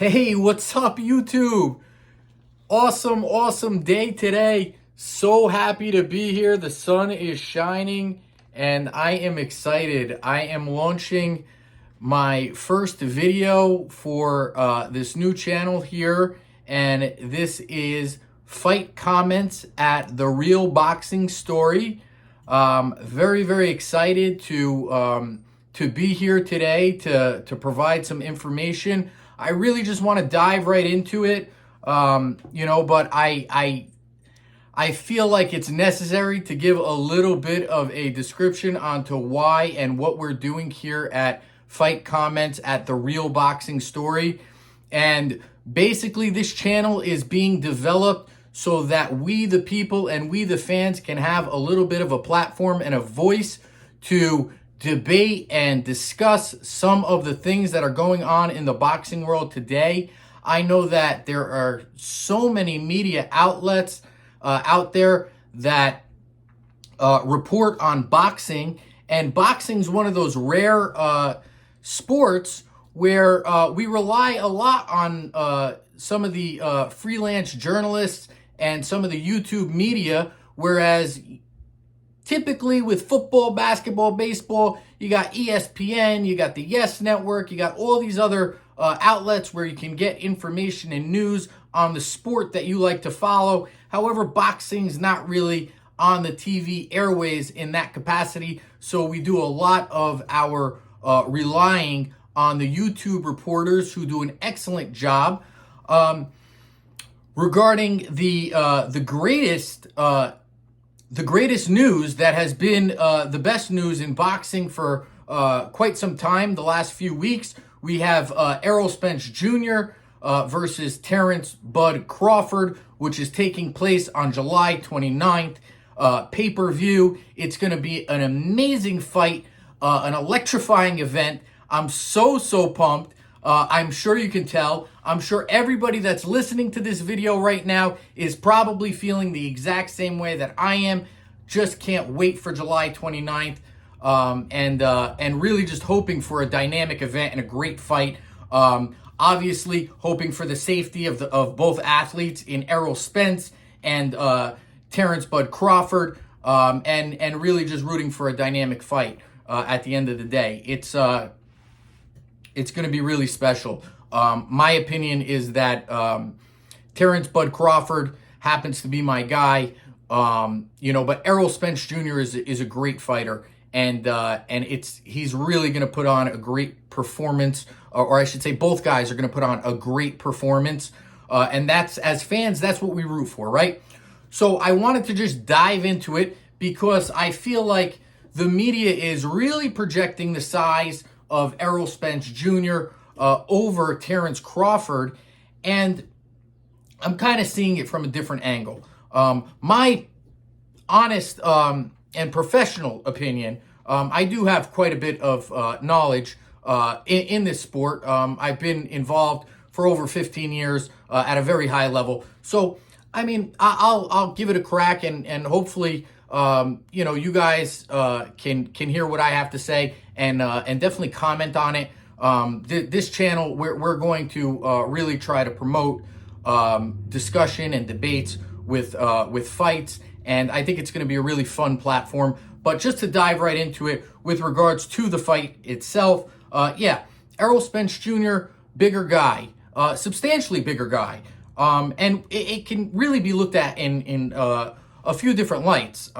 Hey, what's up, YouTube? Awesome day today. So happy to be here. The sun is shining and I am excited. I am launching my first video for this new channel here, and this is FightComments at The Real Boxing Story. Very excited to be here today to provide some information. I really just want to dive right into it, but I feel like it's necessary to give a little bit of a description onto why and what we're doing here at FightComments at The Real Boxing Story. And basically this channel is being developed so that we the people and we the fans can have a little bit of a platform and a voice to debate and discuss some of the things that are going on in the boxing world today. I know that there are so many media outlets out there that report on boxing, and boxing's one of those rare sports where we rely a lot on some of the freelance journalists and some of the YouTube media, whereas typically with football, basketball, baseball, you got ESPN, you got the Yes Network, you got all these other outlets where you can get information and news on the sport that you like to follow. However, boxing's not really on the TV airways in that capacity, so we do a lot of our relying on the YouTube reporters who do an excellent job. Regarding the greatest news that has been the best news in boxing for quite some time, the last few weeks, we have Errol Spence Jr. Versus Terence Crawford, which is taking place on July 29th, pay-per-view. It's going to be an amazing fight, an electrifying event. I'm so pumped. I'm sure you can tell. I'm sure everybody that's listening to this video right now is probably feeling the exact same way that I am. Just can't wait for July 29th, and really just hoping for a dynamic event and a great fight. Obviously hoping for the safety of both athletes in Errol Spence and Terence Crawford, and really just rooting for a dynamic fight at the end of the day. It's going to be really special. My opinion is that Terence Crawford happens to be my guy, but Errol Spence Jr. is a great fighter, and he's really going to put on a great performance, or I should say both guys are going to put on a great performance, and that's, as fans, that's what we root for, right? So I wanted to just dive into it because I feel like the media is really projecting the size of Errol Spence Jr. Over Terence Crawford, and I'm kind of seeing it from a different angle. My honest and professional opinion, I do have quite a bit of knowledge in this sport. I've been involved for over 15 years at a very high level. So, I mean, I'll give it a crack, and hopefully, you guys can hear what I have to say, and definitely comment on it. This channel, we're going to really try to promote discussion and debates with fights, and I think it's going to be a really fun platform. But just to dive right into it, with regards to the fight itself, Errol Spence Jr., bigger guy, substantially bigger guy, and it can really be looked at in a few different lights.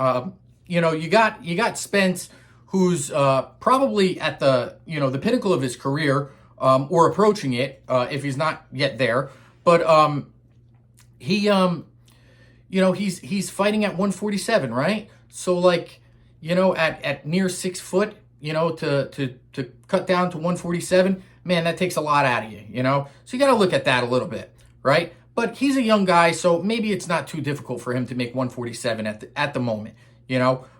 You got Spence, who's probably at the the pinnacle of his career, or approaching it, if he's not yet there. But he's fighting at 147, right? So at near 6 foot, to cut down to 147, man, that takes a lot out of you, So you got to look at that a little bit, right? But he's a young guy, so maybe it's not too difficult for him to make 147 at the moment,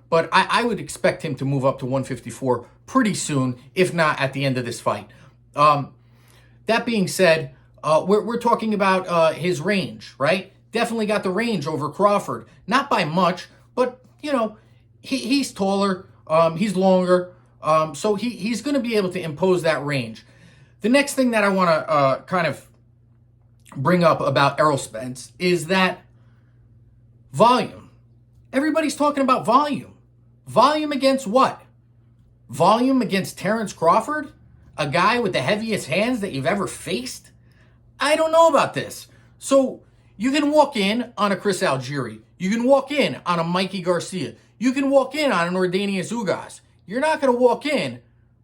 But I would expect him to move up to 154 pretty soon, if not at the end of this fight. That being said, we're talking about his range, right? Definitely got the range over Crawford. Not by much, but, he's taller, he's longer, so he's going to be able to impose that range. The next thing that I want to kind of bring up about Errol Spence is that volume. Everybody's talking about volume. Volume against what? Volume against Terence Crawford? A guy with the heaviest hands that you've ever faced? I don't know about this. So you can walk in on a Chris Algieri. You can walk in on a Mikey Garcia. You can walk in on an Ordanius Ugas. You're not going to walk in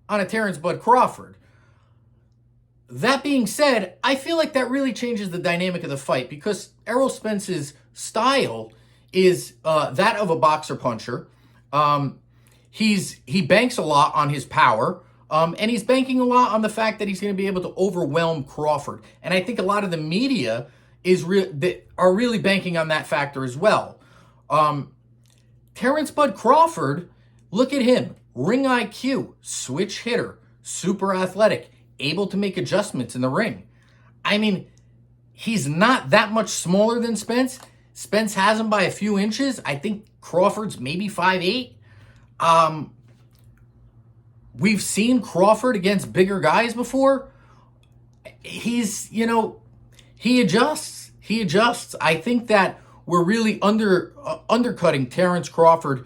on a Terence Bud Crawford. That being said, I feel like that really changes the dynamic of the fight because Errol Spence's style is that of a boxer puncher. He banks a lot on his power, and he's banking a lot on the fact that he's going to be able to overwhelm Crawford. And I think a lot of the media are really banking on that factor as well. Terence Bud Crawford, look at him. Ring IQ, switch hitter, super athletic, able to make adjustments in the ring. I mean, he's not that much smaller than Spence. Spence has him by a few inches. I think Crawford's maybe 5'8". We've seen Crawford against bigger guys before. He adjusts. He adjusts. I think that we're really undercutting Terence Crawford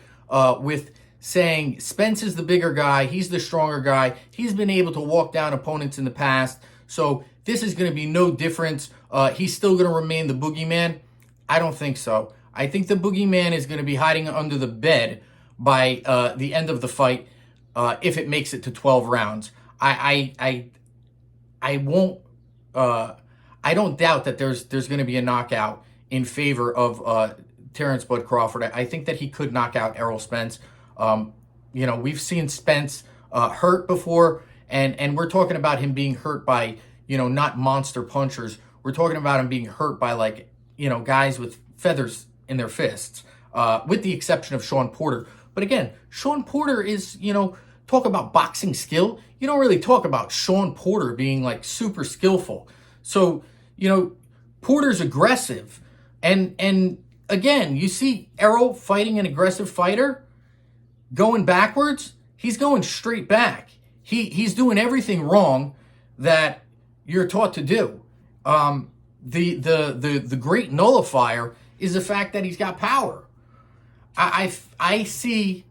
with saying Spence is the bigger guy. He's the stronger guy. He's been able to walk down opponents in the past. So this is going to be no difference. He's still going to remain the boogeyman. I don't think so. I think the boogeyman is going to be hiding under the bed by the end of the fight if it makes it to 12 rounds. I won't. I don't doubt that there's going to be a knockout in favor of Terence Bud Crawford. I think that he could knock out Errol Spence. We've seen Spence hurt before, and we're talking about him being hurt by, not monster punchers. We're talking about him being hurt by guys with feathers in their fists, with the exception of Sean Porter. But again, Sean Porter is, talk about boxing skill. You don't really talk about Sean Porter being super skillful. So, Porter's aggressive. And again, you see Errol fighting an aggressive fighter going backwards. He's going straight back. He's doing everything wrong that you're taught to do. The great nullifier is the fact that he's got power. I see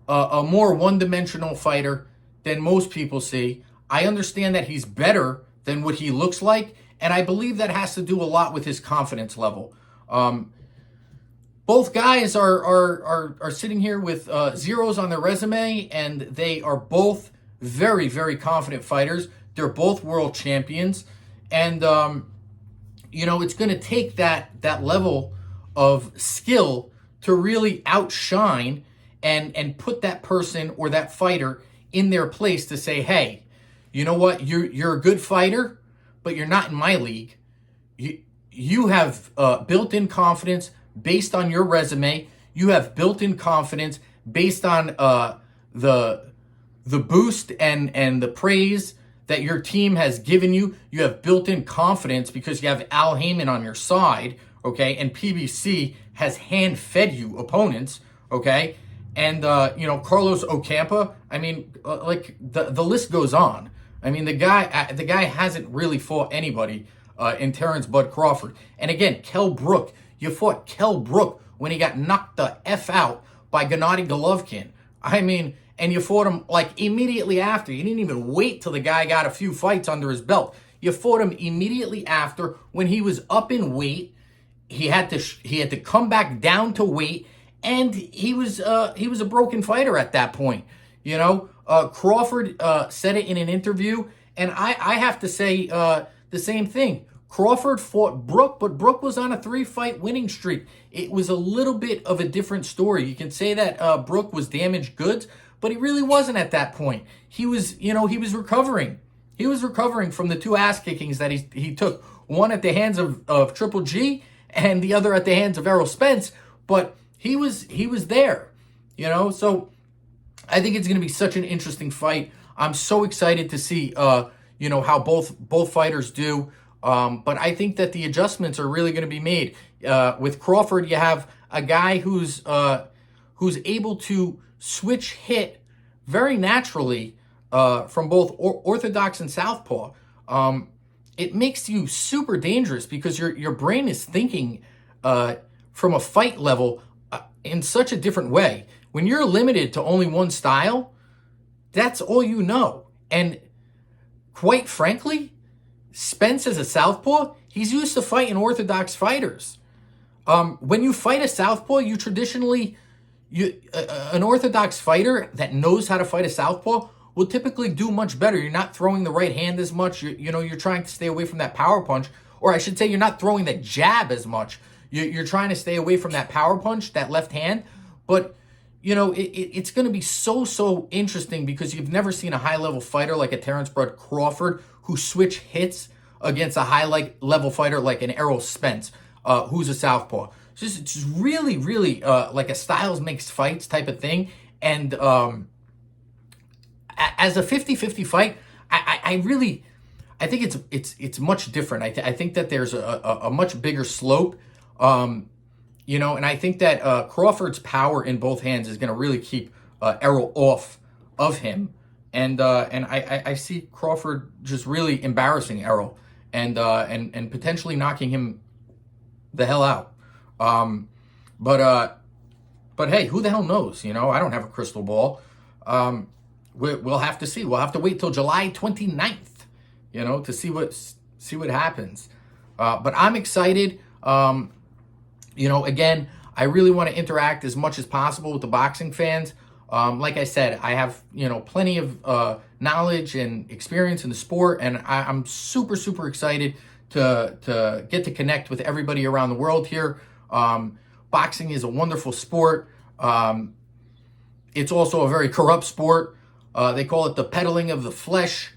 a more one-dimensional fighter than most people see. I understand that he's better than what he looks like, and I believe that has to do a lot with his confidence level. Both guys are sitting here with zeros on their resume, and they are both very, very confident fighters. They're both world champions, and it's going to take that level of skill to really outshine and put that person or that fighter in their place to say, hey, you know what, you're a good fighter, but you're not in my league. You have built-in confidence based on your resume. You have built-in confidence based on the boost and the praise that your team has given you. You have built-in confidence because you have Al Heyman on your side, okay? And PBC has hand-fed you opponents, okay? And, Carlos Ocampa, I mean, the list goes on. I mean, the guy hasn't really fought anybody in Terence Bud Crawford. And again, Kell Brook, you fought Kell Brook when he got knocked the F out by Gennady Golovkin. I mean, and you fought him immediately after. You didn't even wait till the guy got a few fights under his belt. You fought him immediately after when he was up in weight. He had to come back down to weight, and he was a broken fighter at that point. Crawford said it in an interview, and I have to say the same thing. Crawford fought Brook, but Brook was on a 3-fight winning streak. It was a little bit of a different story. You can say that Brook was damaged goods, but he really wasn't at that point. He was recovering. He was recovering from the 2 ass kickings that he took, one at the hands of Triple G and the other at the hands of Errol Spence, but he was there, so I think it's going to be such an interesting fight. I'm so excited to see, how both fighters do. But I think that the adjustments are really going to be made. With Crawford, you have a guy who's able to switch hit very naturally from both orthodox and southpaw. it makes you super dangerous because your brain is thinking from a fight level in such a different way. When you're limited to only one style, that's all you know. And quite frankly, Spence is a southpaw. He's used to fighting orthodox fighters. When you fight a southpaw, you traditionally, an orthodox fighter that knows how to fight a southpaw will typically do much better. You're not throwing the right hand as much. You're trying to stay away from that power punch, or I should say, you're not throwing that jab as much. You're trying to stay away from that power punch, that left hand. But it's going to be so interesting because you've never seen a high-level fighter like a Terence Crawford who switch hits against a high-level fighter like an Errol Spence, who's a southpaw. It's just really like a styles makes fights type of thing. And as a 50-50 fight, I think it's much different. I think that there's a much bigger slope. And I think that Crawford's power in both hands is going to really keep Errol off of him. And I see Crawford just really embarrassing Errol and potentially knocking him the hell out. But hey, who the hell knows? I don't have a crystal ball. We'll have to see. We'll have to wait till July 29th, to see what happens. But I'm excited. Again, I really want to interact as much as possible with the boxing fans. Like I said, I have, plenty of knowledge and experience in the sport, and I'm super excited to get to connect with everybody around the world here. Boxing is a wonderful sport. It's also a very corrupt sport. They call it the peddling of the flesh.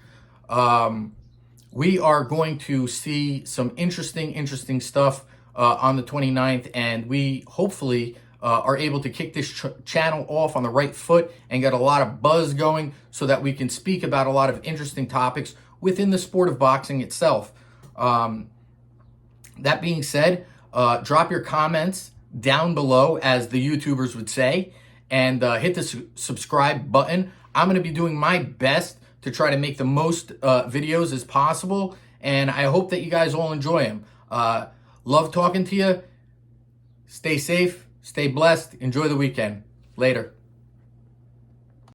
We are going to see some interesting stuff on the 29th, and we hopefully are able to kick this channel off on the right foot and get a lot of buzz going so that we can speak about a lot of interesting topics within the sport of boxing itself. That being said, drop your comments down below, as the YouTubers would say, and hit the subscribe button. I'm going to be doing my best to try to make the most videos as possible, and I hope that you guys all enjoy them. Love talking to you. Stay safe. Stay blessed. Enjoy the weekend. Later.